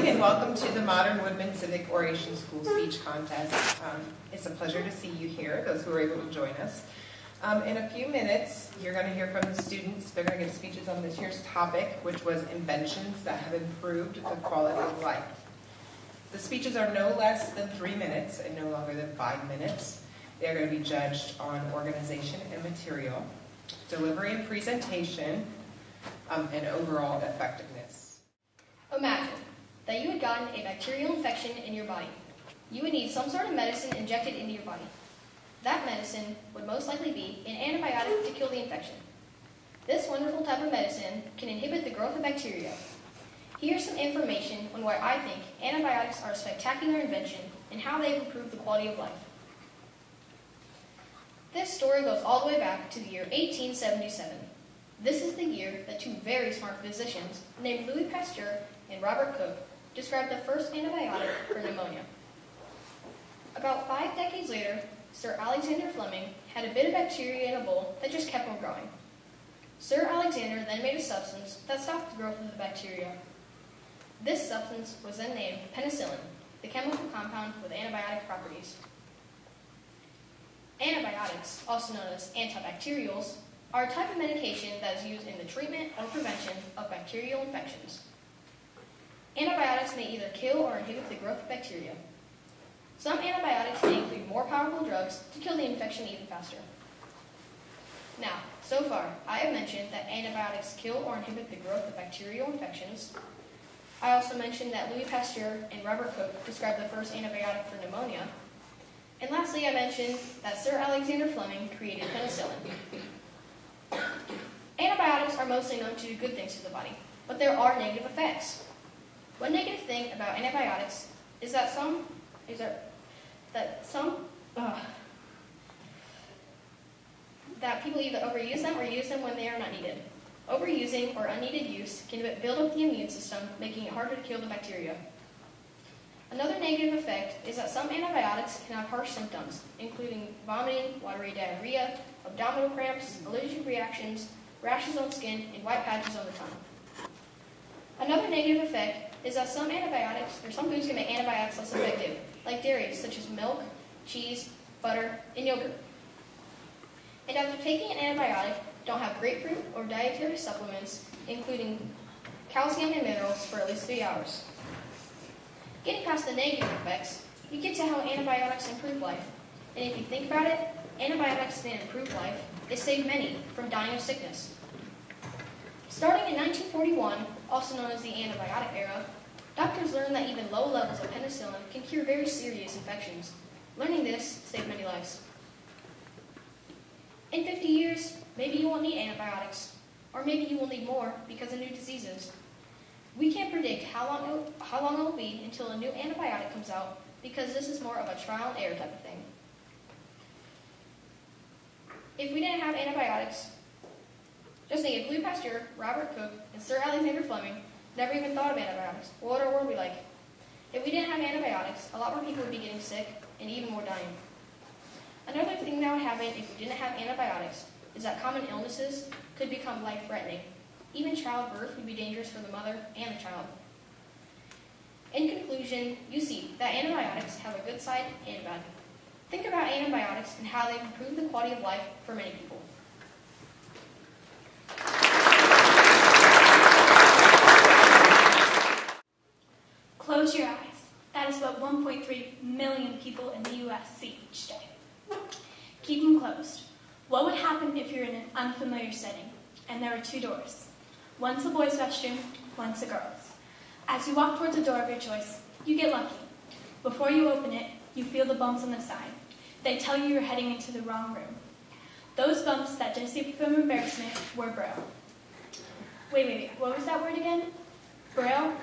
morning and welcome to the Modern Woodman Civic Oration School Speech Contest. It's a pleasure to see you here, those who are able to join us. In a few minutes, you're going to hear from the students. They're going to give speeches on this year's topic, which was inventions that have improved the quality of life. The speeches are no less than 3 minutes and no longer than 5 minutes. They're going to be judged on organization and material, delivery and presentation, and overall effectiveness. Imagine that you had gotten a bacterial infection in your body. You would need some sort of medicine injected into your body. That medicine would most likely be an antibiotic to kill the infection. This wonderful type of medicine can inhibit the growth of bacteria. Here's some information on why I think antibiotics are a spectacular invention and how they've improved the quality of life. This story goes all the way back to the year 1877. This is the year that two very smart physicians named Louis Pasteur and Robert Koch described the first antibiotic for pneumonia. About 5 decades later, Sir Alexander Fleming had a bit of bacteria in a bowl that just kept on growing. Sir Alexander then made a substance that stopped the growth of the bacteria. This substance was then named penicillin, the chemical compound with antibiotic properties. Antibiotics, also known as antibacterials, are a type of medication that is used in the treatment or prevention of bacterial infections. Antibiotics may either kill or inhibit the growth of bacteria. Some antibiotics may include more powerful drugs to kill the infection even faster. Now, so far, I have mentioned that antibiotics kill or inhibit the growth of bacterial infections. I also mentioned that Louis Pasteur and Robert Koch described the first antibiotic for pneumonia. And lastly, I mentioned that Sir Alexander Fleming created penicillin. Antibiotics are mostly known to do good things to the body, but there are negative effects. One negative thing about antibiotics is that people either overuse them or use them when they are not needed. Overusing or unneeded use can build up the immune system, making it harder to kill the bacteria. Another negative effect is that some antibiotics can have harsh symptoms, including vomiting, watery diarrhea, abdominal cramps, allergic reactions, rashes on skin, and white patches on the tongue. Another negative effect is that some foods can make antibiotics less effective, like dairy, such as milk, cheese, butter, and yogurt. And after taking an antibiotic, don't have grapefruit or dietary supplements, including calcium and minerals, for at least 3 hours. Getting past the negative effects, you get to how antibiotics improve life. And if you think about it, antibiotics can improve life. They save many from dying of sickness. Starting in 1941, also known as the antibiotic era, doctors learned that even low levels of penicillin can cure very serious infections. Learning this saved many lives. In 50 years, maybe you won't need antibiotics, or maybe you will need more because of new diseases. We can't predict how long it will be until a new antibiotic comes out, because this is more of a trial and error type of thing. If we didn't have antibiotics, just think if Louis Pasteur, Robert Koch, and Sir Alexander Fleming never even thought of antibiotics, what would our world be like? If we didn't have antibiotics, a lot more people would be getting sick and even more dying. Another thing that would happen if we didn't have antibiotics is that common illnesses could become life-threatening. Even childbirth would be dangerous for the mother and the child. In conclusion, you see that antibiotics have a good side and a bad. Think about antibiotics and how they've improved the quality of life for many people. Close your eyes. That is what 1.3 million people in the U.S. see each day. Keep them closed. What would happen if you're in an unfamiliar setting and there are 2 doors? One's the boys' restroom, one's the girls'. As you walk towards the door of your choice, you get lucky. Before you open it, you feel the bumps on the side. They tell you you're heading into the wrong room. Those bumps that just saved you from embarrassment were braille. Wait, what was that word again? Braille?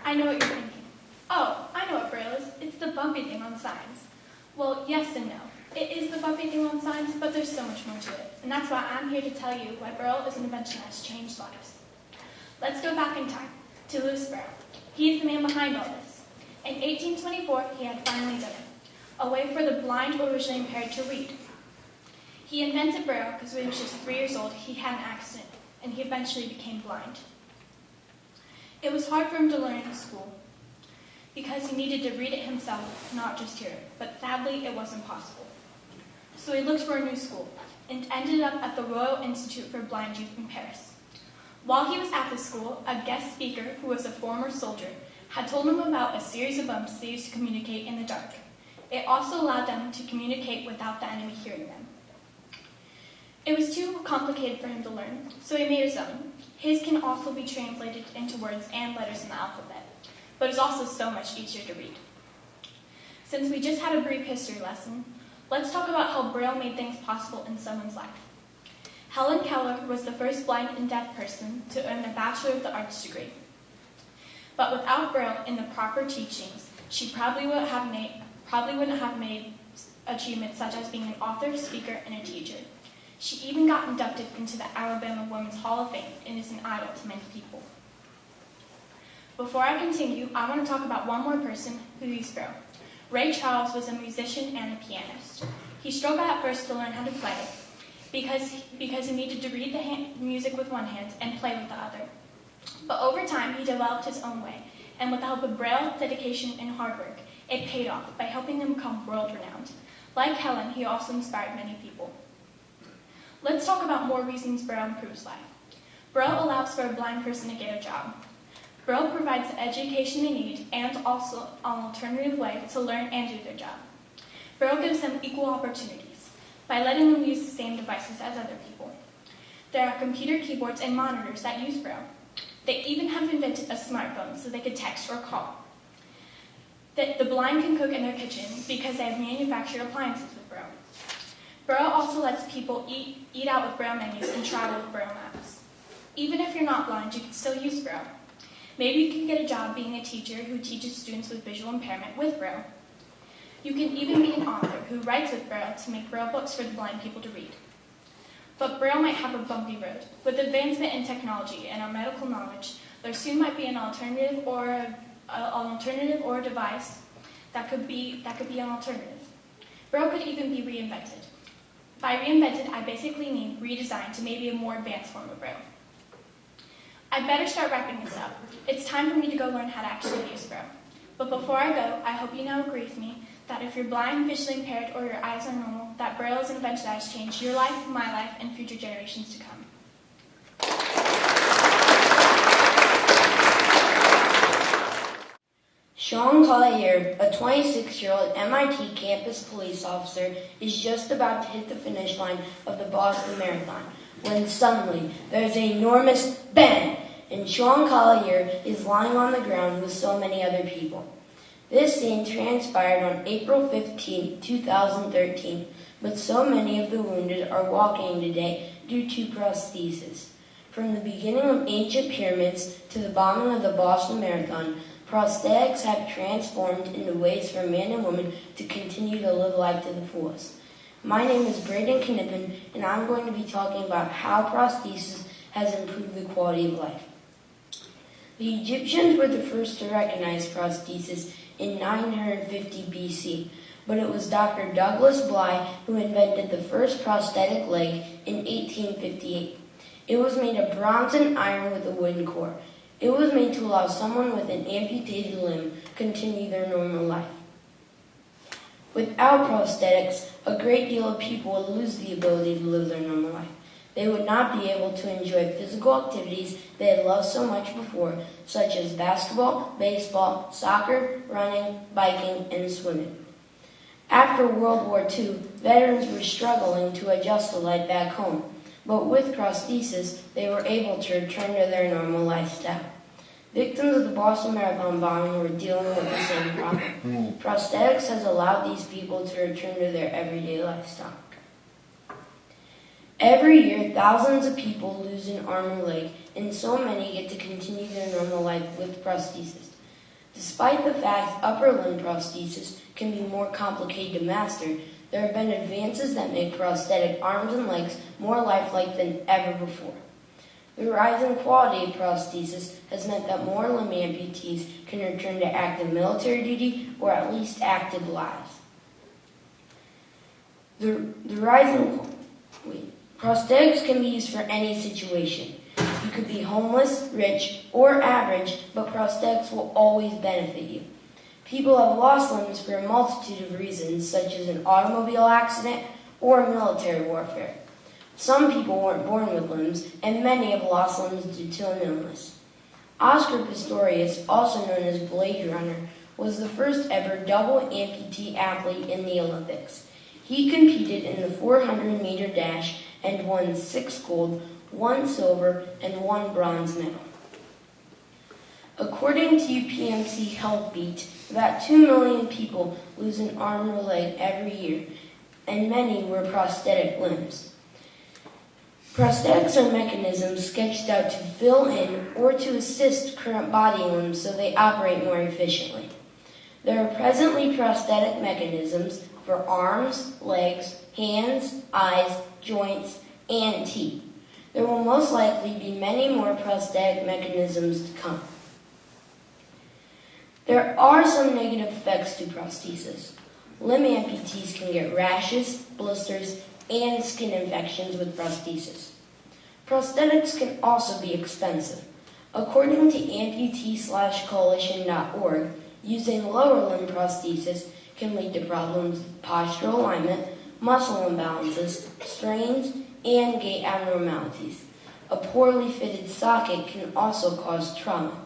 I know what you're thinking. Oh, I know what braille is. It's the bumpy thing on signs. Well, yes and no. It is the bumpy thing on signs, but there's so much more to it. And that's why I'm here to tell you why braille is an invention that's changed lives. Let's go back in time to Louis Braille. He's the man behind all this. In 1824, he had finally done it. A way for the blind or visually impaired to read. He invented Braille because when he was just 3 years old, he had an accident, and he eventually became blind. It was hard for him to learn in school. because he needed to read it himself, not just hear it. But sadly, it wasn't possible. So he looked for a new school and ended up at the Royal Institute for Blind Youth in Paris. While he was at the school, a guest speaker, who was a former soldier, had told him about a series of bumps they used to communicate in the dark. It also allowed them to communicate without the enemy hearing them. It was too complicated for him to learn, so he made his own. His can also be translated into words and letters in the alphabet, but is also so much easier to read. Since we just had a brief history lesson, let's talk about how Braille made things possible in someone's life. Helen Keller was the first blind and deaf person to earn a Bachelor of the Arts degree. But without Braille in the proper teachings, she probably wouldn't have made achievements such as being an author, speaker, and a teacher. She even got inducted into the Alabama Women's Hall of Fame and is an idol to many people. Before I continue, I want to talk about one more person who used Braille. Ray Charles was a musician and a pianist. He struggled at first to learn how to play because he needed to read the music with one hand and play with the other. But over time, he developed his own way, and with the help of Braille, dedication, and hard work, it paid off by helping him become world-renowned. Like Helen, he also inspired many people. Let's talk about more reasons Braille improves life. Braille allows for a blind person to get a job. Braille provides the education they need and also an alternative way to learn and do their job. Braille gives them equal opportunities by letting them use the same devices as other people. There are computer keyboards and monitors that use Braille. They even have invented a smartphone so they could text or call. The blind can cook in their kitchen because they have manufactured appliances with Braille. Braille also lets people eat out with Braille menus and travel with Braille maps. Even if you're not blind, you can still use Braille. Maybe you can get a job being a teacher who teaches students with visual impairment with Braille. You can even be an author who writes with Braille to make Braille books for the blind people to read. But Braille might have a bumpy road. With advancement in technology and our medical knowledge, there soon might be an alternative or a device that could be an alternative. Braille could even be reinvented. By reinvented, I basically mean redesigned to maybe a more advanced form of Braille. I better start wrapping this up. It's time for me to go learn how to actually use Braille. But before I go, I hope you now agree with me that if you're blind, visually impaired, or your eyes are normal, that Braille is an invention that has changed your life, my life, and future generations to come. Sean Collier, a 26-year-old MIT campus police officer, is just about to hit the finish line of the Boston Marathon when suddenly there's an enormous bang, and Sean Collier is lying on the ground with so many other people. This scene transpired on April 15, 2013, but so many of the wounded are walking today due to prosthesis. From the beginning of ancient pyramids to the bombing of the Boston Marathon, prosthetics have transformed into ways for men and women to continue to live life to the fullest. My name is Braden Knippen, and I'm going to be talking about how prosthesis has improved the quality of life. The Egyptians were the first to recognize prosthesis in 950 BC, but it was Dr. Douglas Bly who invented the first prosthetic leg in 1858. It was made of bronze and iron with a wooden core. It was made to allow someone with an amputated limb continue their normal life. Without prosthetics, a great deal of people would lose the ability to live their normal life. They would not be able to enjoy physical activities they had loved so much before, such as basketball, baseball, soccer, running, biking, and swimming. After World War II, veterans were struggling to adjust to life back home, but with prosthesis, they were able to return to their normal lifestyle. Victims of the Boston Marathon bombing were dealing with the same problem. Prosthetics has allowed these people to return to their everyday lifestyle. Every year, thousands of people lose an arm or leg, and so many get to continue their normal life with prosthesis. Despite the fact upper limb prosthesis can be more complicated to master, there have been advances that make prosthetic arms and legs more lifelike than ever before. The rise in quality of prosthesis has meant that more limb amputees can return to active military duty or at least active lives. Prosthetics can be used for any situation. You could be homeless, rich, or average, but prosthetics will always benefit you. People have lost limbs for a multitude of reasons, such as an automobile accident or military warfare. Some people weren't born with limbs, and many have lost limbs due to an illness. Oscar Pistorius, also known as Blade Runner, was the first ever double amputee athlete in the Olympics. He competed in the 400-meter dash and won 6 gold, 1 silver, and 1 bronze medal. According to UPMC Health Beat, about 2 million people lose an arm or leg every year, and many were prosthetic limbs. Prosthetics are mechanisms sketched out to fill in or to assist current body limbs so they operate more efficiently. There are presently prosthetic mechanisms for arms, legs, hands, eyes, joints, and teeth. There will most likely be many more prosthetic mechanisms to come. There are some negative effects to prosthesis. Limb amputees can get rashes, blisters, and skin infections with prosthesis. Prosthetics can also be expensive. According to amputee/coalition.org, using lower limb prosthesis can lead to problems with postural alignment, muscle imbalances, strains, and gait abnormalities. A poorly fitted socket can also cause trauma.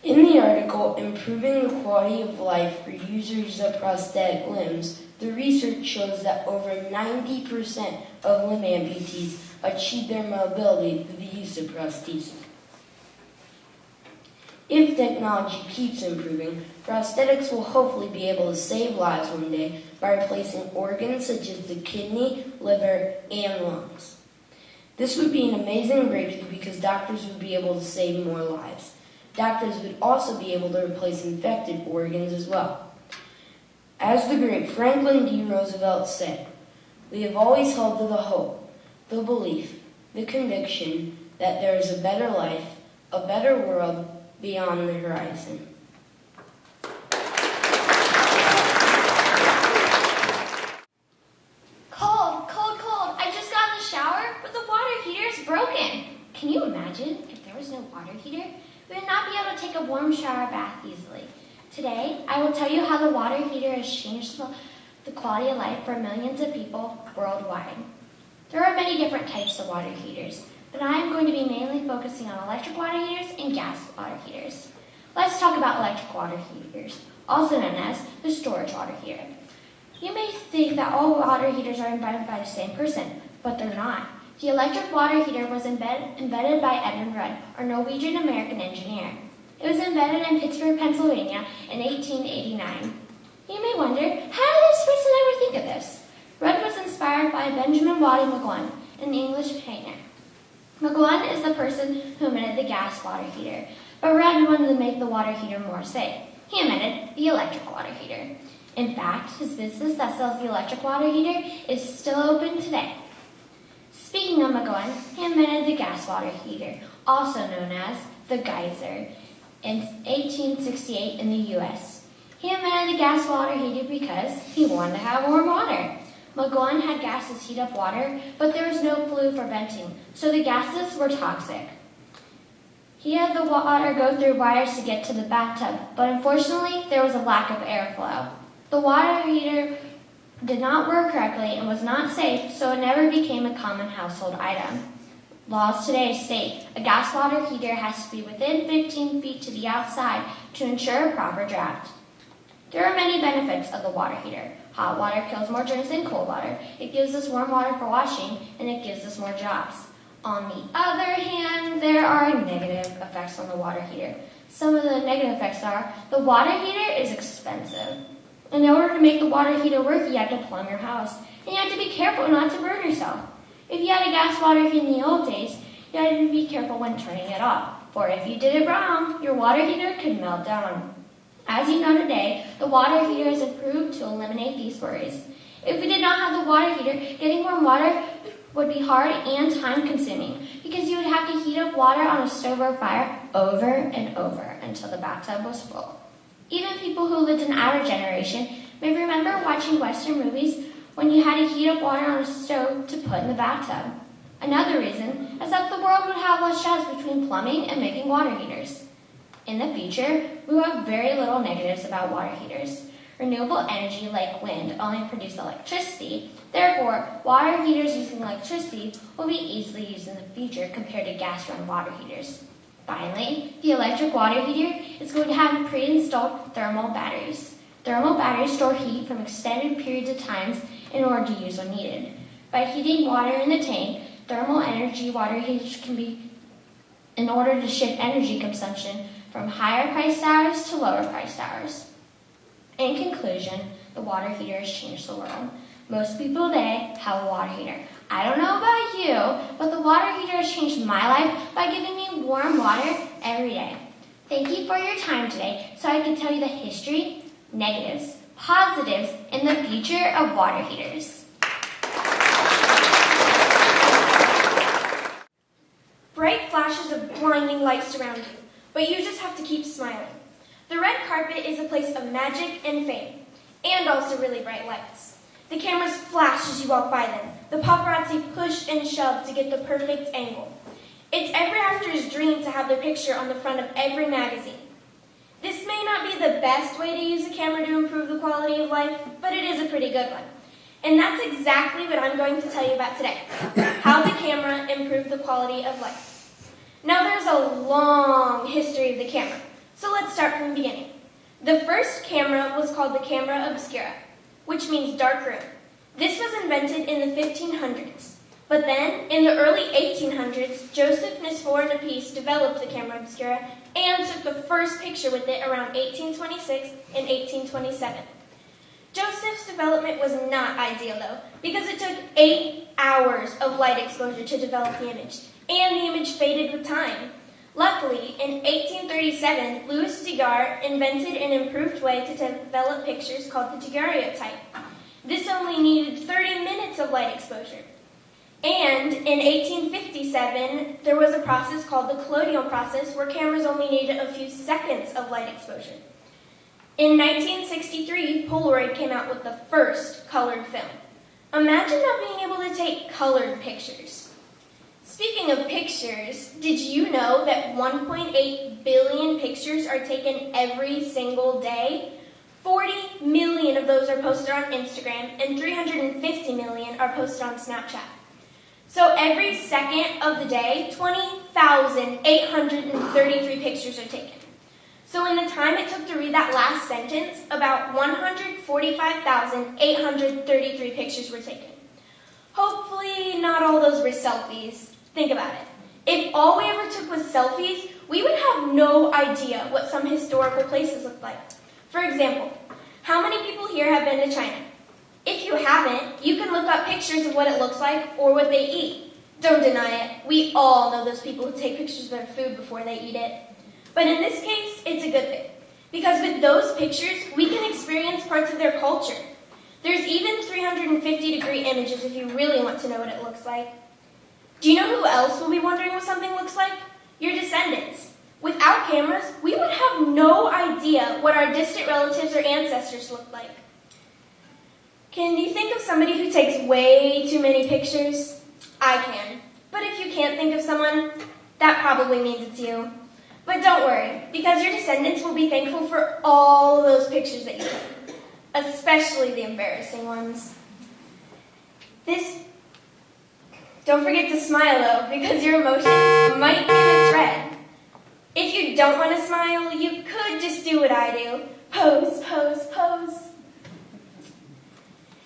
In the article, Improving the Quality of Life for Users of Prosthetic Limbs, the research shows that over 90% of limb amputees achieve their mobility through the use of prosthesis. If technology keeps improving, prosthetics will hopefully be able to save lives one day by replacing organs such as the kidney, liver, and lungs. This would be an amazing breakthrough because doctors would be able to save more lives. Doctors would also be able to replace infected organs as well. As the great Franklin D. Roosevelt said, we have always held to the hope, the belief, the conviction that there is a better life, a better world beyond the horizon. Cold, cold, cold. I just got in the shower, but the water heater is broken. Can you imagine if there was no water heater? We would not be able to take a warm shower bath easily. Today, I will tell you how the water heater has changed the quality of life for millions of people worldwide. There are many different types of water heaters, but I am going to be mainly focusing on electric water heaters and gas water heaters. Let's talk about electric water heaters, also known as the storage water heater. You may think that all water heaters are invented by the same person, but they're not. The electric water heater was invented by Edmund Rudd, a Norwegian-American engineer. It was invented in Pittsburgh, Pennsylvania in 1889. You may wonder, how did this person ever think of this? Rudd was inspired by Benjamin Waddy McGlone, an English painter. McGlone is the person who invented the gas water heater, but Rudd wanted to make the water heater more safe. He invented the electric water heater. In fact, his business that sells the electric water heater is still open today. Speaking of McGlone, he invented the gas water heater, also known as the geyser, in 1868 in the U.S. He invented the gas water heater because he wanted to have warm water. McGlone had gases heat up water, but there was no flue for venting, so the gases were toxic. He had the water go through wires to get to the bathtub, but unfortunately, there was a lack of airflow. The water heater did not work correctly and was not safe, so it never became a common household item. Laws today state a gas water heater has to be within 15 feet to the outside to ensure a proper draft. There are many benefits of the water heater. Hot water kills more germs than cold water. It gives us warm water for washing, and it gives us more jobs. On the other hand, there are negative effects on the water heater. Some of the negative effects are the water heater is expensive. In order to make the water heater work, you have to plumb your house, and you have to be careful not to burn yourself. If you had a gas water heater in the old days, you had to be careful when turning it off, for if you did it wrong, your water heater could melt down. As you know today, the water heater has improved to eliminate these worries. If we did not have the water heater, getting warm water would be hard and time-consuming because you would have to heat up water on a stove or fire over and over until the bathtub was full. Even people who lived in our generation may remember watching Western movies when you had to heat up water on a stove to put in the bathtub. Another reason is that the world would have less jobs between plumbing and making water heaters. In the future, we will have very little negatives about water heaters. Renewable energy like wind only produce electricity. Therefore, water heaters using electricity will be easily used in the future compared to gas-run water heaters. Finally, the electric water heater is going to have pre-installed thermal batteries. Thermal batteries store heat from extended periods of time in order to use when needed. By heating water in the tank, thermal energy water heaters can be in order to shift energy consumption from higher priced hours to lower priced hours. In conclusion, the water heater has changed the world. Most people today have a water heater. I don't know about you, but the water heater has changed my life by giving me warm water every day. Thank you for your time today so I can tell you the history, negatives, positives, and the future of water heaters. Bright flashes of blinding light surround you, but you just have to keep smiling. The red carpet is a place of magic and fame, and also really bright lights. The cameras flash as you walk by them. The paparazzi push and shove to get the perfect angle. It's every actor's dream to have their picture on the front of every magazine. This may not be the best way to use a camera to improve the quality of life, but it is a pretty good one. And that's exactly what I'm going to tell you about today, how the camera improved the quality of life. Now there's a long history of the camera, so let's start from the beginning. The first camera was called the camera obscura, which means dark room. This was invented in the 1500s. But then, in the early 1800s, Joseph Nicephore Niepce developed the camera obscura and took the first picture with it around 1826 and 1827. Joseph's development was not ideal, though, because it took 8 hours of light exposure to develop the image, and the image faded with time. Luckily, in 1837, Louis Daguerre invented an improved way to develop pictures called the daguerreotype. This only needed 30 minutes of light exposure. And in 1857, there was a process called the colloidal process where cameras only needed a few seconds of light exposure. In 1963, Polaroid came out with the first colored film. Imagine not being able to take colored pictures. Speaking of pictures, did you know that 1.8 billion pictures are taken every single day? 40 million of those are posted on Instagram, and 350 million are posted on Snapchat. So every second of the day, 20,833 pictures are taken. So in the time it took to read that last sentence, about 145,833 pictures were taken. Hopefully not all those were selfies. Think about it. If all we ever took was selfies, we would have no idea what some historical places look like. For example, how many people here have been to China? If you haven't, you can look up pictures of what it looks like or what they eat. Don't deny it. We all know those people who take pictures of their food before they eat it. But in this case, it's a good thing. Because with those pictures, we can experience parts of their culture. There's even 350-degree images if you really want to know what it looks like. Do you know who else will be wondering what something looks like? Your descendants. Without cameras, we would have no idea what our distant relatives or ancestors looked like. Can you think of somebody who takes way too many pictures? I can. But if you can't think of someone, that probably means it's you. But don't worry, because your descendants will be thankful for all those pictures that you took, especially the embarrassing ones. Don't forget to smile, though, because your emotions might be misread. If you don't want to smile, you could just do what I do. Pose, pose, pose.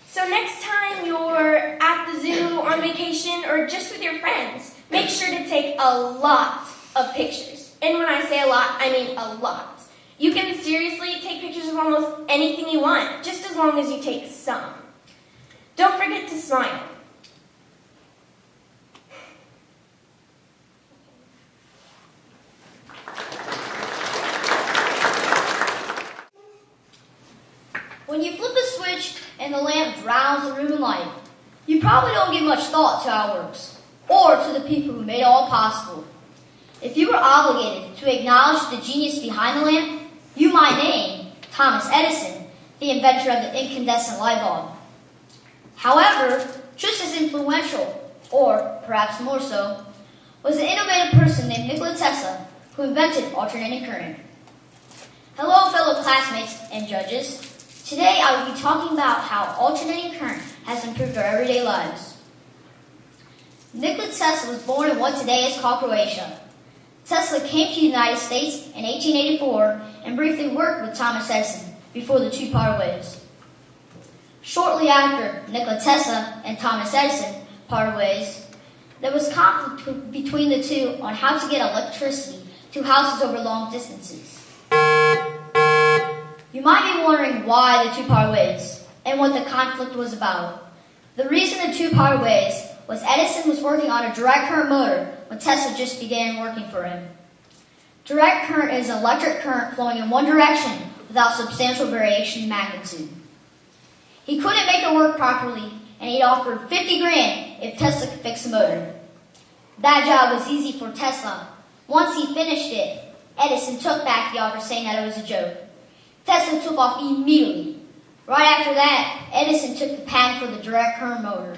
So next time you're at the zoo, on vacation, or just with your friends, make sure to take a lot of pictures. And when I say a lot, I mean a lot. You can seriously take pictures of almost anything you want, just as long as you take some. Don't forget to smile. When you flip a switch and the lamp drowns the room in light, you probably don't give much thought to how it works, or to the people who made it all possible. If you were obligated to acknowledge the genius behind the lamp, you might name Thomas Edison, the inventor of the incandescent light bulb. However, just as influential, or perhaps more so, was an innovative person named Nikola Tesla, who invented alternating current. Hello, fellow classmates and judges. Today I will be talking about how alternating current has improved our everyday lives. Nikola Tesla was born in what today is called Croatia. Tesla came to the United States in 1884 and briefly worked with Thomas Edison before the two parted ways. Shortly after Nikola Tesla and Thomas Edison parted ways, there was conflict between the two on how to get electricity to houses over long distances. You might be wondering why the two parted ways and what the conflict was about. The reason the two parted ways was Edison was working on a direct current motor when Tesla just began working for him. Direct current is an electric current flowing in one direction without substantial variation in magnitude. He couldn't make it work properly, and he offered $50 grand if Tesla could fix the motor. That job was easy for Tesla. Once he finished it, Edison took back the offer saying that it was a joke. Tesla took off immediately. Right after that, Edison took the patent for the direct current motor.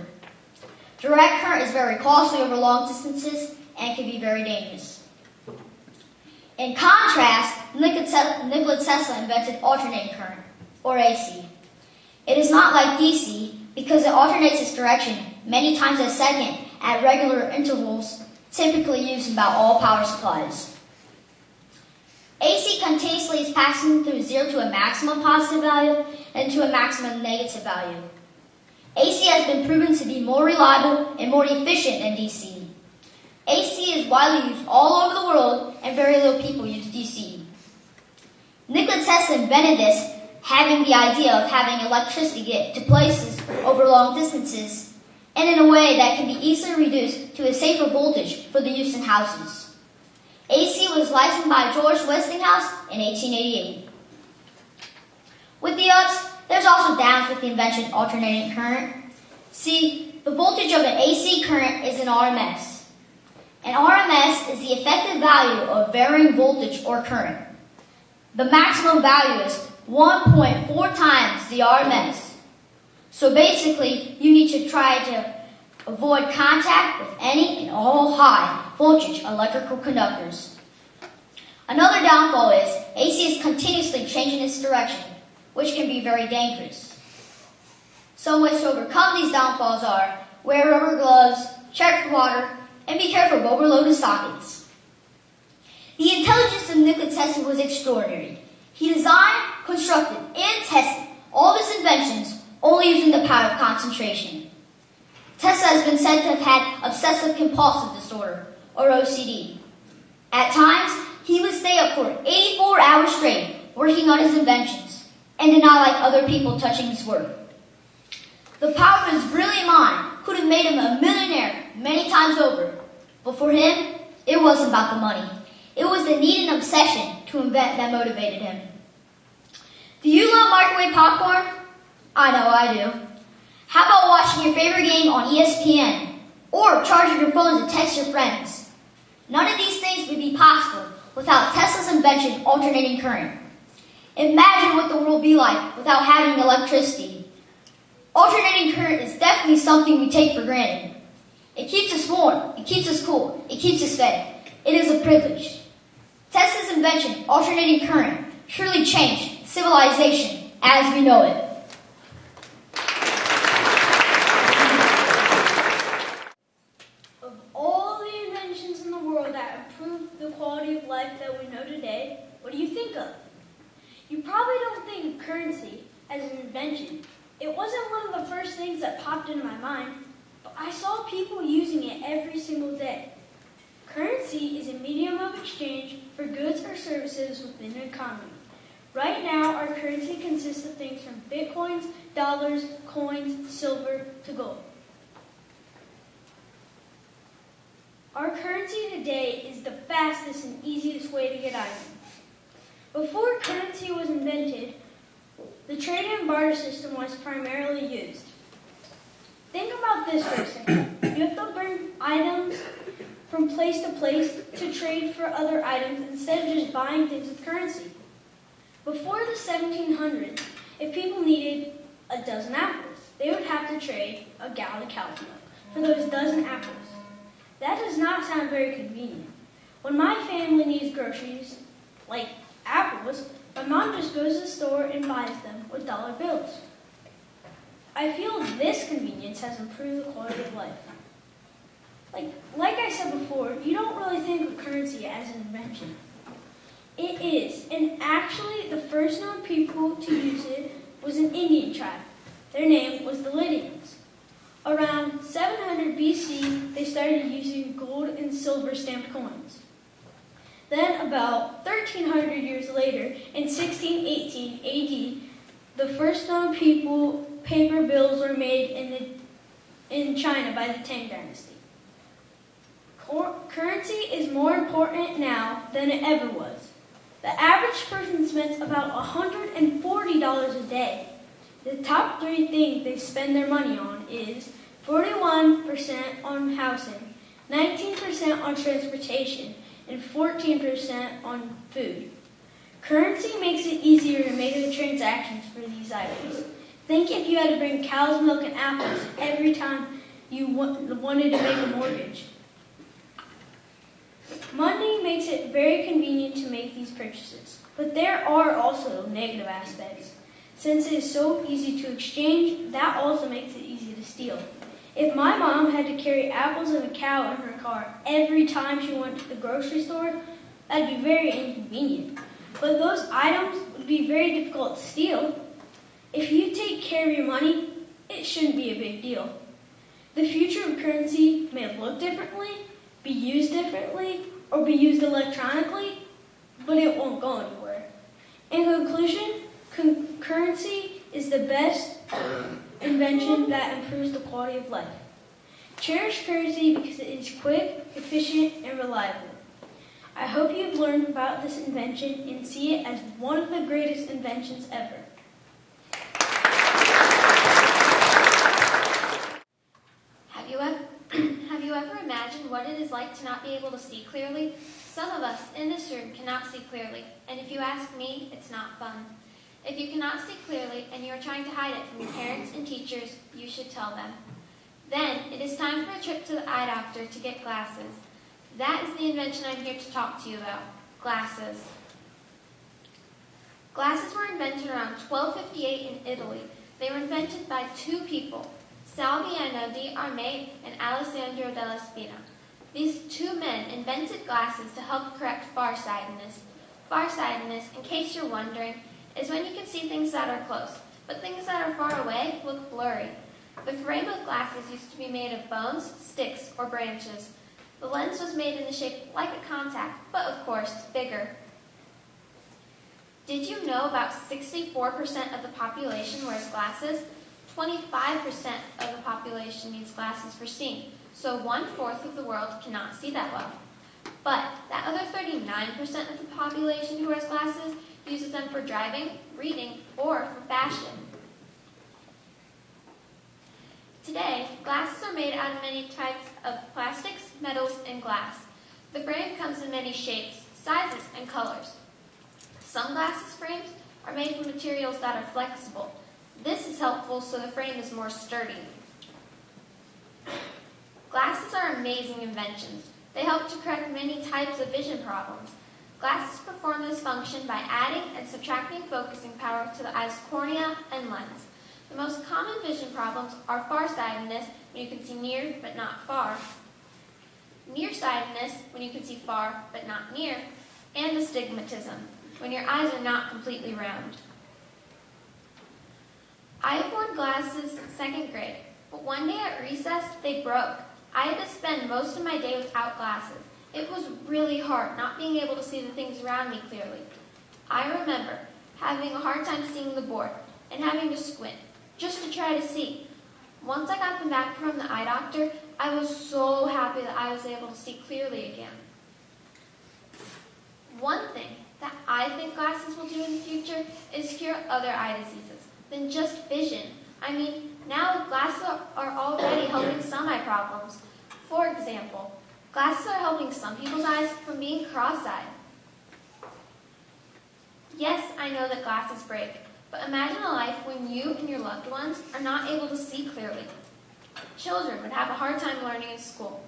Direct current is very costly over long distances and can be very dangerous. In contrast, Nikola Tesla invented alternating current, or AC. It is not like DC because it alternates its direction many times a second at regular intervals, typically used in about all power supplies. AC continuously is passing through 0 to a maximum positive value and to a maximum negative value. AC has been proven to be more reliable and more efficient than DC. AC is widely used all over the world, and very little people use DC. Nikola Tesla invented this, having the idea of having electricity get to places over long distances, and in a way that can be easily reduced to a safer voltage for the use in houses. AC was licensed by George Westinghouse in 1888. With the ups, there's also downs with the invention of alternating current. See, the voltage of an AC current is an RMS. An RMS is the effective value of varying voltage or current. The maximum value is 1.4 times the RMS. So basically, you need to try to avoid contact with any and all high voltage electrical conductors. Another downfall is AC is continuously changing its direction, which can be very dangerous. Some ways to overcome these downfalls are wear rubber gloves, check for water, and be careful of overloaded sockets. The intelligence of Nikola Tesla was extraordinary. He designed, constructed, and tested all of his inventions only using the power of concentration. Tesla has been said to have had obsessive-compulsive disorder, or OCD. At times, he would stay up for 84 hours straight working on his inventions and did not like other people touching his work. The power of his brilliant mind could have made him a millionaire many times over, but for him, it wasn't about the money. It was the need and obsession to invent that motivated him. Do you love microwave popcorn? I know I do. How about watching your favorite game on ESPN or charging your phone to text your friends? None of these things would be possible without Tesla's invention, alternating current. Imagine what the world would be like without having electricity. Alternating current is definitely something we take for granted. It keeps us warm, it keeps us cool, it keeps us fed. It is a privilege. Tesla's invention, alternating current, surely changed civilization as we know it. Of all the inventions in the world that improved the quality of life that we know today, what do you think of? You probably don't think of currency as an invention. It wasn't one of the first things that popped into my mind, but I saw people using it every single day. Currency is a medium of exchange for goods or services within an economy. Right now, our currency consists of things from bitcoins, dollars, coins, silver, to gold. Our currency today is the fastest and easiest way to get items. Before currency was invented, the trade and barter system was primarily used. Think about this for a second. You have to bring items from place to place to trade for other items instead of just buying things with currency. Before the 1700s, if people needed a dozen apples, they would have to trade a gallon of cow's milk for those dozen apples. That does not sound very convenient. When my family needs groceries, like apples, My mom just goes to the store and buys them with dollar bills. I feel this convenience has improved the quality of life. Like I said before, you don't really think of currency as an invention. It is, and actually the first known people to use it was an Indian tribe. Their name was the Lydians. Around 700 BC, they started using gold and silver stamped coins. Then about 1300 years later, in 1618 AD, the first known paper bills were made in China by the Tang Dynasty. Currency is more important now than it ever was. The average person spends about $140 a day. The top 3 things they spend their money on is 41% on housing, 19% on transportation, and 14% on food. Currency makes it easier to make the transactions for these items. Think if you had to bring cow's milk and apples every time you wanted to make a mortgage. Money makes it very convenient to make these purchases, but there are also negative aspects. Since it is so easy to exchange, that also makes it easy to steal. If my mom had to carry apples and a cow in her car every time she went to the grocery store, that'd be very inconvenient. But those items would be very difficult to steal. If you take care of your money, it shouldn't be a big deal. The future of currency may look differently, be used differently, or be used electronically, but it won't go anywhere. In conclusion, currency is the best invention that improves the quality of life. Cherish currency because it is quick, efficient, and reliable. I hope you've learned about this invention and see it as one of the greatest inventions ever. Have you ever imagined what it is like to not be able to see clearly? Some of us in this room cannot see clearly, and if you ask me, it's not fun. If you cannot see clearly and you are trying to hide it from your parents and teachers, you should tell them. Then, it is time for a trip to the eye doctor to get glasses. That is the invention I'm here to talk to you about, glasses. Glasses were invented around 1258 in Italy. They were invented by 2 people, Salviano di Arme and Alessandro della Spina. These 2 men invented glasses to help correct farsightedness. Farsightedness, in case you're wondering, is when you can see things that are close, but things that are far away look blurry. The frame of glasses used to be made of bones, sticks, or branches. The lens was made in the shape like a contact, but of course, bigger. Did you know about 64% of the population wears glasses? 25% of the population needs glasses for seeing, so 1/4 of the world cannot see that well. But that other 39% of the population who wears glasses uses them for driving, reading, or for fashion. Today, glasses are made out of many types of plastics, metals, and glass. The frame comes in many shapes, sizes, and colors. Some glasses frames are made from materials that are flexible. This is helpful so the frame is more sturdy. Glasses are amazing inventions. They help to correct many types of vision problems. Glasses perform this function by adding and subtracting focusing power to the eye's cornea and lens. The most common vision problems are farsightedness, when you can see near but not far, nearsightedness, when you can see far but not near, and astigmatism, when your eyes are not completely round. I have worn glasses in 2nd grade, but one day at recess, they broke. I had to spend most of my day without glasses. It was really hard not being able to see the things around me clearly. I remember having a hard time seeing the board and having to squint just to try to see. Once I got them back from the eye doctor, I was so happy that I was able to see clearly again. One thing that I think glasses will do in the future is cure other eye diseases than just vision. I mean, now glasses are already helping some eye problems. For example, glasses are helping some people's eyes from being cross-eyed. Yes, I know that glasses break, but imagine a life when you and your loved ones are not able to see clearly. Children would have a hard time learning in school.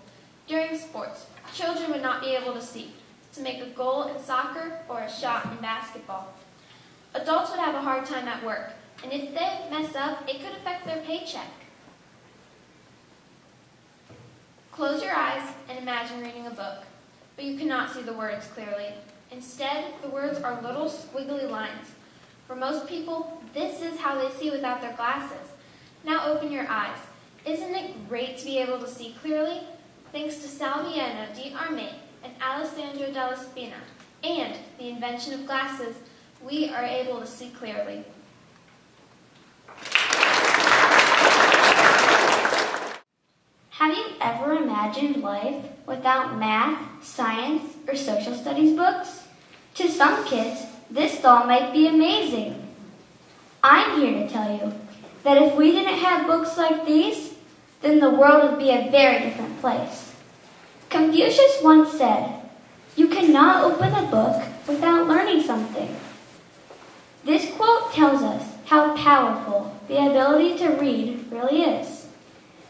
During sports, children would not be able to see, to make a goal in soccer or a shot in basketball. Adults would have a hard time at work, and if they mess up, it could affect their paycheck. Close your eyes and imagine reading a book, but you cannot see the words clearly. Instead, the words are little squiggly lines. For most people, this is how they see without their glasses. Now open your eyes. Isn't it great to be able to see clearly? Thanks to Salviano di Arme and Alessandro della Spina and the invention of glasses, we are able to see clearly. Have you ever imagined life without math, science, or social studies books? To some kids, this thought might be amazing. I'm here to tell you that if we didn't have books like these, then the world would be a very different place. Confucius once said, "You cannot open a book without learning something." This quote tells us how powerful the ability to read really is.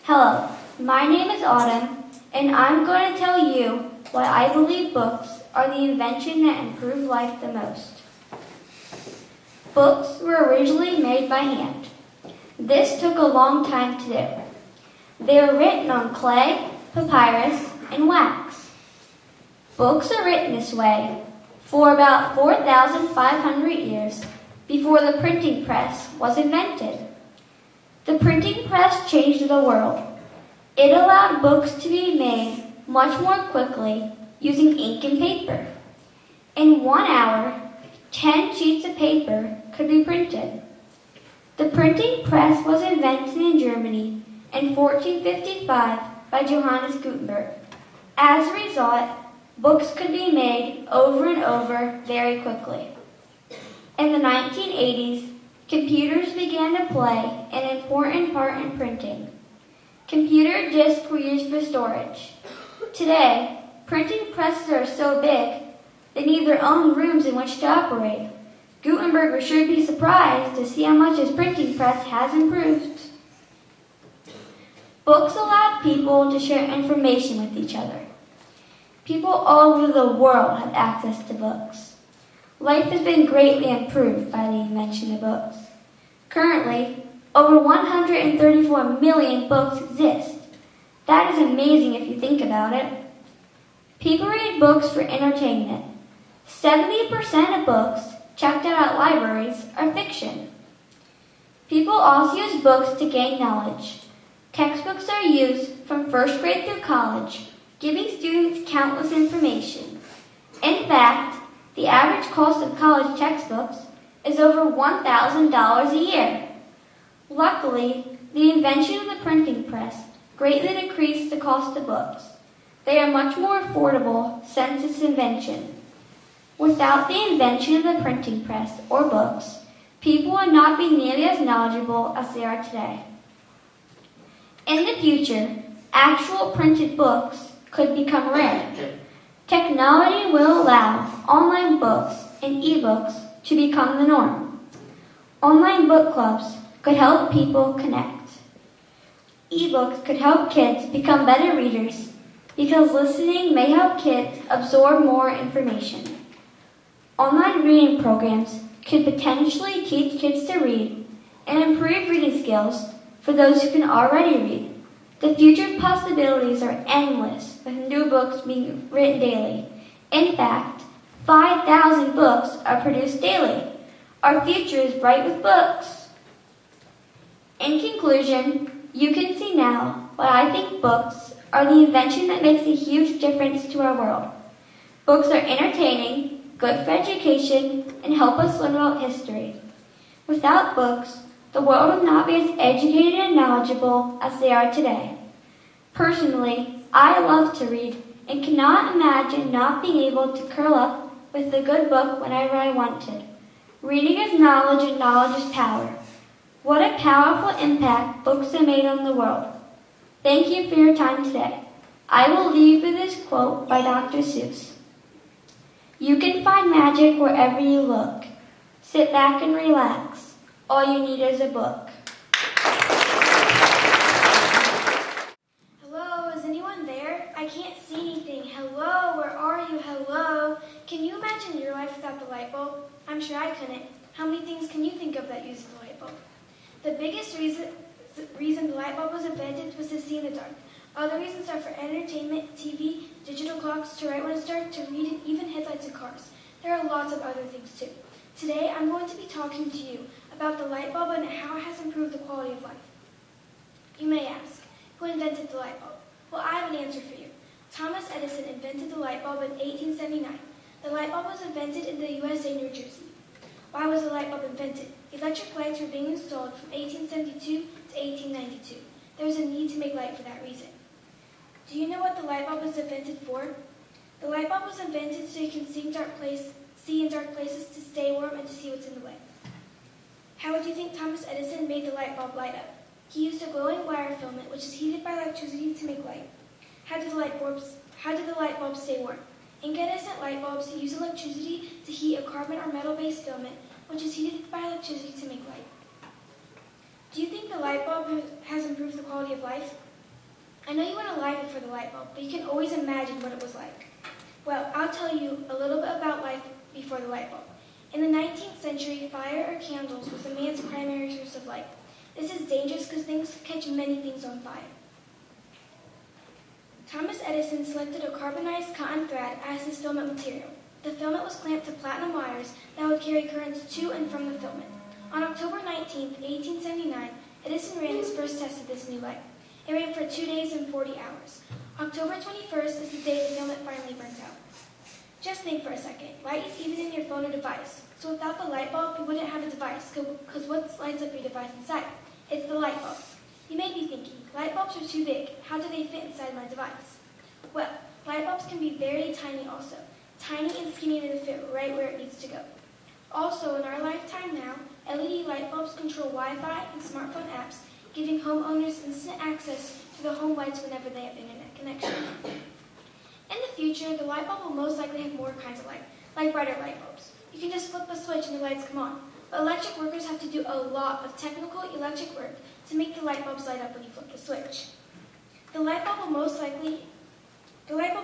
Hello, my name is Autumn, and I'm going to tell you why I believe books are the invention that improved life the most. Books were originally made by hand. This took a long time to do. They were written on clay, papyrus, and wax. Books are written this way for about 4,500 years before the printing press was invented. The printing press changed the world. It allowed books to be made much more quickly using ink and paper. In 1 hour, 10 sheets of paper could be printed. The printing press was invented in Germany in 1455 by Johannes Gutenberg. As a result, books could be made over and over very quickly. In the 1980s, computers began to play an important part in printing. Computer disks were used for storage. Today, printing presses are so big, they need their own rooms in which to operate. Gutenberg was sure to be surprised to see how much his printing press has improved. Books allowed people to share information with each other. People all over the world have access to books. Life has been greatly improved by the invention of books. Currently, over 134 million books exist. That is amazing if you think about it. People read books for entertainment. 70% of books checked out at libraries are fiction. People also use books to gain knowledge. Textbooks are used from first grade through college, giving students countless information. In fact, the average cost of college textbooks is over $1,000 a year. Luckily, the invention of the printing press greatly decreased the cost of books. They are much more affordable since its invention. Without the invention of the printing press or books, people would not be nearly as knowledgeable as they are today. In the future, actual printed books could become rare. Technology will allow online books and ebooks to become the norm. Online book clubs could help people connect. Ebooks could help kids become better readers because listening may help kids absorb more information. Online reading programs could potentially teach kids to read and improve reading skills for those who can already read. The future possibilities are endless with new books being written daily. In fact, 5,000 books are produced daily. Our future is bright with books. In conclusion, you can see now why I think books are the invention that makes a huge difference to our world. Books are entertaining, good for education, and help us learn about history. Without books, the world would not be as educated and knowledgeable as they are today. Personally, I love to read and cannot imagine not being able to curl up with a good book whenever I wanted. Reading is knowledge and knowledge is power. What a powerful impact books have made on the world. Thank you for your time today. I will leave with this quote by Dr. Seuss. You can find magic wherever you look. Sit back and relax. All you need is a book. Hello, is anyone there? I can't see anything. Hello, where are you? Hello. Can you imagine your life without the light bulb? I'm sure I couldn't. How many things can you think of that use the light bulb? The biggest reason the light bulb was invented was to see in the dark. Other reasons are for entertainment, TV, digital clocks, to write when it's dark, to read, and even headlights in cars. There are lots of other things too. Today, I'm going to be talking to you about the light bulb and how it has improved the quality of life. You may ask, who invented the light bulb? Well, I have an answer for you. Thomas Edison invented the light bulb in 1879. The light bulb was invented in the USA, New Jersey. Why was the light bulb invented? Electric lights were being installed from 1872 to 1892. There was a need to make light for that reason. Do you know what the light bulb was invented for? The light bulb was invented so you can see in dark places, to stay warm, and to see what's in the way. How would you think Thomas Edison made the light bulb light up? He used a glowing wire filament which is heated by electricity to make light. How did the light bulb stay warm? Incandescent light bulbs use electricity to heat a carbon or metal-based filament which is heated by electricity to make light. Do you think the light bulb has improved the quality of life? I know you weren't alive before the light bulb, but you can always imagine what it was like. Well, I'll tell you a little bit about life before the light bulb. In the 19th century, fire or candles was a man's primary source of light. This is dangerous because things catch many things on fire. Thomas Edison selected a carbonized cotton thread as his filament material. The filament was clamped to platinum wires that would carry currents to and from the filament. On October 19, 1879, Edison ran his first test of this new light. It ran for 2 days and 40 hours. October 21st is the day the filament finally burnt out. Just think for a second. Light is even in your phone or device. So without the light bulb, you wouldn't have a device, because what lights up your device inside? It's the light bulb. You may be thinking, light bulbs are too big. How do they fit inside my device? Well, light bulbs can be very tiny also. Tiny and skinny to fit right where it needs to go. Also, in our lifetime now, LED light bulbs control Wi-Fi and smartphone apps, giving homeowners instant access to the home lights whenever they have internet connection. In the future, the light bulb will most likely have more kinds of light, like brighter light bulbs. You can just flip a switch and the lights come on. But electric workers have to do a lot of technical electric work to make the light bulbs light up when you flip the switch. The light bulb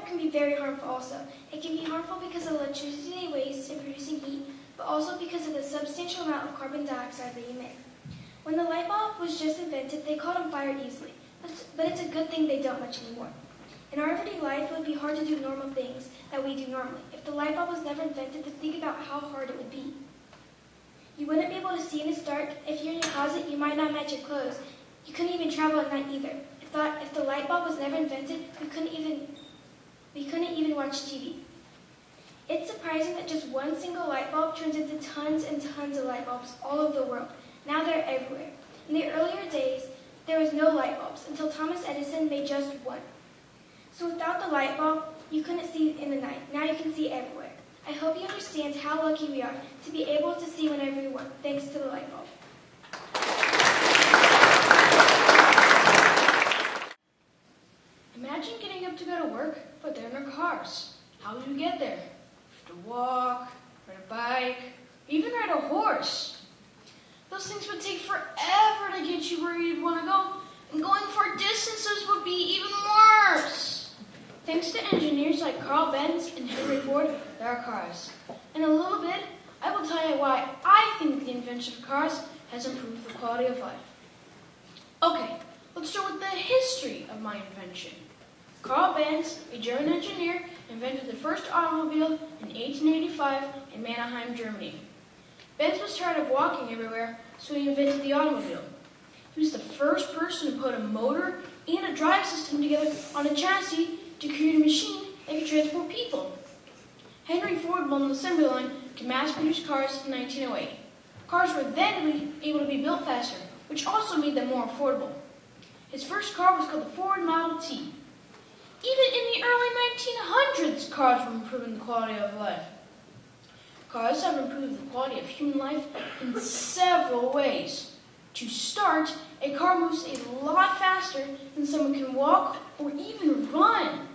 can be very harmful also. It can be harmful because of electricity they waste in producing heat, but also because of the substantial amount of carbon dioxide they emit. When the light bulb was just invented, they caught on fire easily, but it's a good thing they don't much anymore. In our everyday life, it would be hard to do normal things that we do normally. If the light bulb was never invented, then think about how hard it would be. You wouldn't be able to see in the dark. If you're in your closet, you might not match your clothes. You couldn't even travel at night either. If the light bulb was never invented, we couldn't even watch TV. It's surprising that just one single light bulb turns into tons and tons of light bulbs all over the world. Now they're everywhere. In the earlier days, there was no light bulbs until Thomas Edison made just one. So without the light bulb, you couldn't see in the night. Now you can see everywhere. I hope you understand how lucky we are to be able to see whenever we want, thanks to the light bulb. Imagine getting up to go to work, but there are no cars. How do you get there? You have to walk, ride a bike, even ride a horse. Those things would take forever to get you where you'd want to go, and going far distances would be even worse. Thanks to engineers like Carl Benz and Henry Ford, there are cars. In a little bit, I will tell you why I think the invention of cars has improved the quality of life. Okay, let's start with the history of my invention. Carl Benz, a German engineer, invented the first automobile in 1885 in Mannheim, Germany. Benz was tired of walking everywhere, so he invented the automobile. He was the first person to put a motor and a drive system together on a chassis to create a machine that could transport people. Henry Ford built an assembly line to mass-produce cars in 1908. Cars were then able to be built faster, which also made them more affordable. His first car was called the Ford Model T. Even in the early 1900s, cars were improving the quality of life. Cars have improved the quality of human life in several ways. To start, a car moves a lot faster than someone can walk or even run.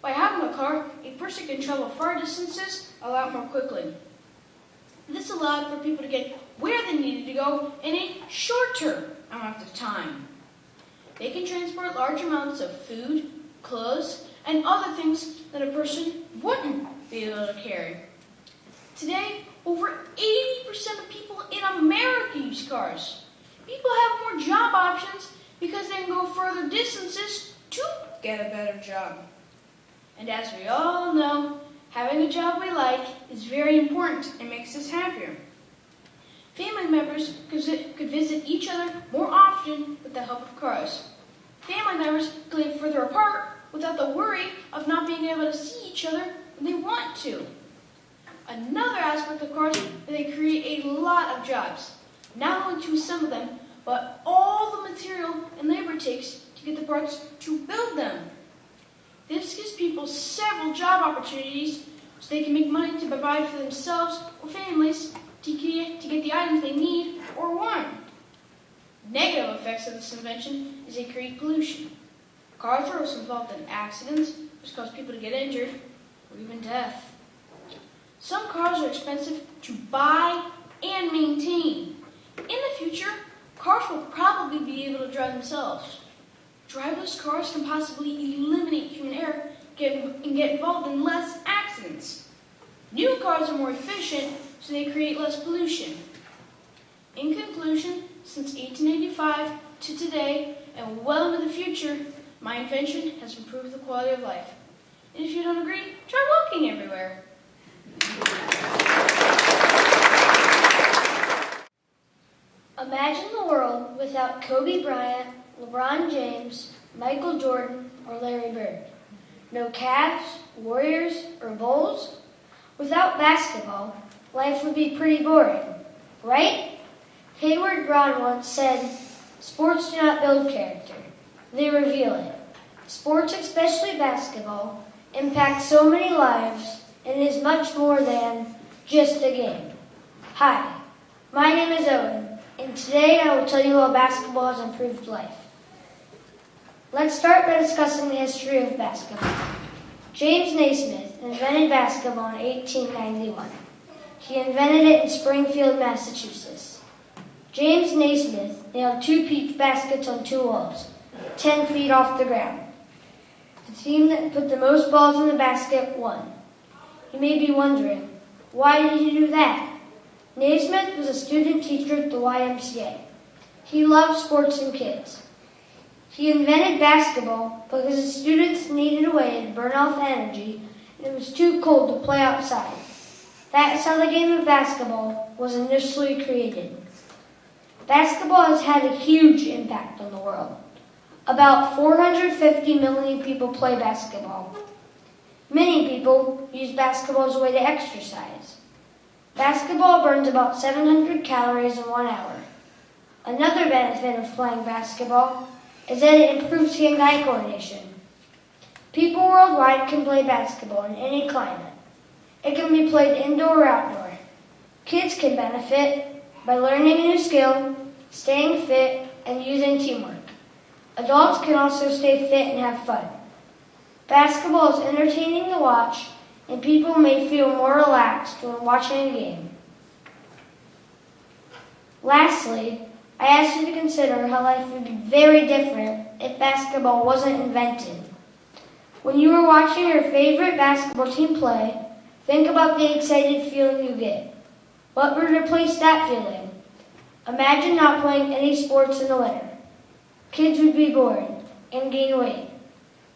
By having a car, a person can travel far distances a lot more quickly. This allowed for people to get where they needed to go in a shorter amount of time. They can transport large amounts of food, clothes, and other things that a person wouldn't be able to carry. Today, over 80% of people in America use cars. People have more job options because they can go further distances to get a better job. And as we all know, having a job we like is very important and makes us happier. Family members could visit each other more often with the help of cars. Family members could live further apart without the worry of not being able to see each other when they want to. Another aspect of cars is they create a lot of jobs, not only to assemble them, but all the material and labor it takes to get the parts to build them. This gives people several job opportunities so they can make money to provide for themselves or families to get the items they need or want. Negative effects of this invention is they create pollution. Cars are also involved in accidents, which cause people to get injured or even death. Some cars are expensive to buy and maintain. In the future, cars will probably be able to drive themselves. Driverless cars can possibly eliminate human error and get involved in less accidents. New cars are more efficient, so they create less pollution. In conclusion, since 1885 to today, and well into the future, my invention has improved the quality of life. And if you don't agree, try walking everywhere. Imagine the world without Kobe Bryant, LeBron James, Michael Jordan, or Larry Bird. No Cavs, Warriors, or Bulls. Without basketball, life would be pretty boring, right? Hayward Brown once said, "Sports do not build character, they reveal it." Sports, especially basketball, impact so many lives and is much more than just a game. Hi, my name is Owen, and today I will tell you how basketball has improved life. Let's start by discussing the history of basketball. James Naismith invented basketball in 1891. He invented it in Springfield, Massachusetts. James Naismith nailed 2 peach baskets on 2 walls, 10 feet off the ground. The team that put the most balls in the basket won. You may be wondering, why did he do that? Naismith was a student teacher at the YMCA. He loved sports and kids. He invented basketball because his students needed a way to burn off energy and it was too cold to play outside. That's how the game of basketball was initially created. Basketball has had a huge impact on the world. About 450 million people play basketball. Many people use basketball as a way to exercise. Basketball burns about 700 calories in 1 hour. Another benefit of playing basketball is that it improves hand-eye coordination. People worldwide can play basketball in any climate. It can be played indoor or outdoor. Kids can benefit by learning a new skill, staying fit, and using teamwork. Adults can also stay fit and have fun. Basketball is entertaining to watch, and people may feel more relaxed when watching a game. Lastly, I ask you to consider how life would be very different if basketball wasn't invented. When you are watching your favorite basketball team play, think about the excited feeling you get. What would replace that feeling? Imagine not playing any sports in the winter. Kids would be bored and gain weight.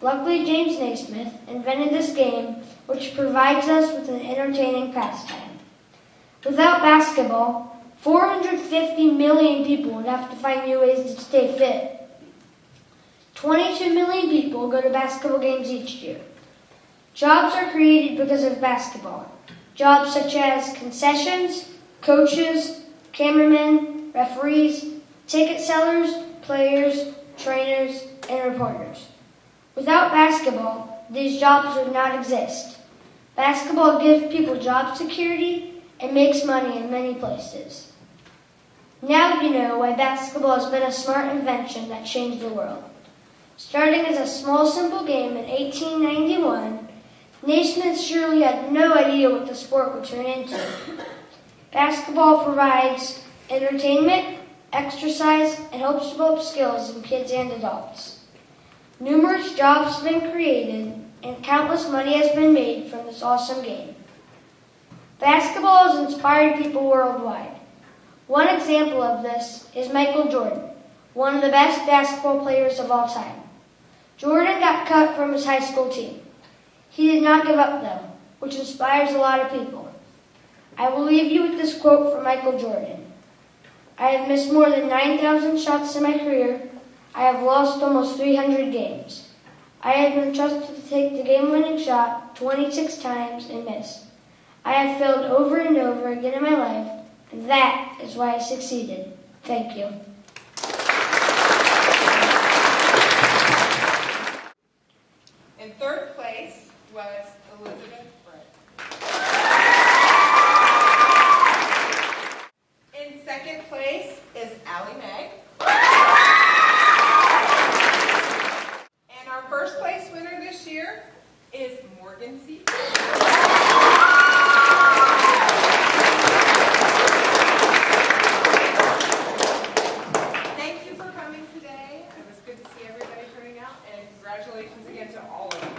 Luckily, James Naismith invented this game, which provides us with an entertaining pastime. Without basketball, 450 million people would have to find new ways to stay fit. 22 million people go to basketball games each year. Jobs are created because of basketball. Jobs such as concessions, coaches, cameramen, referees, ticket sellers, players, trainers, and reporters. Without basketball, these jobs would not exist. Basketball gives people job security and makes money in many places. Now you know why basketball has been a smart invention that changed the world. Starting as a small, simple game in 1891, Naismith surely had no idea what the sport would turn into. Basketball provides entertainment, exercise, and helps develop skills in kids and adults. Numerous jobs have been created, and countless money has been made from this awesome game. Basketball has inspired people worldwide. One example of this is Michael Jordan, one of the best basketball players of all time. Jordan got cut from his high school team. He did not give up, though, which inspires a lot of people. I will leave you with this quote from Michael Jordan. I have missed more than 9,000 shots in my career. I have lost almost 300 games. I have been trusted to take the game-winning shot 26 times and miss. I have failed over and over again in my life, and that is why I succeeded. Thank you. In third place was Elizabeth Brandt. In second place is Maag. And our first place winner this year is Morgan Siefker. Thank you for coming today. It was good to see everybody turning out, and congratulations again to all of you.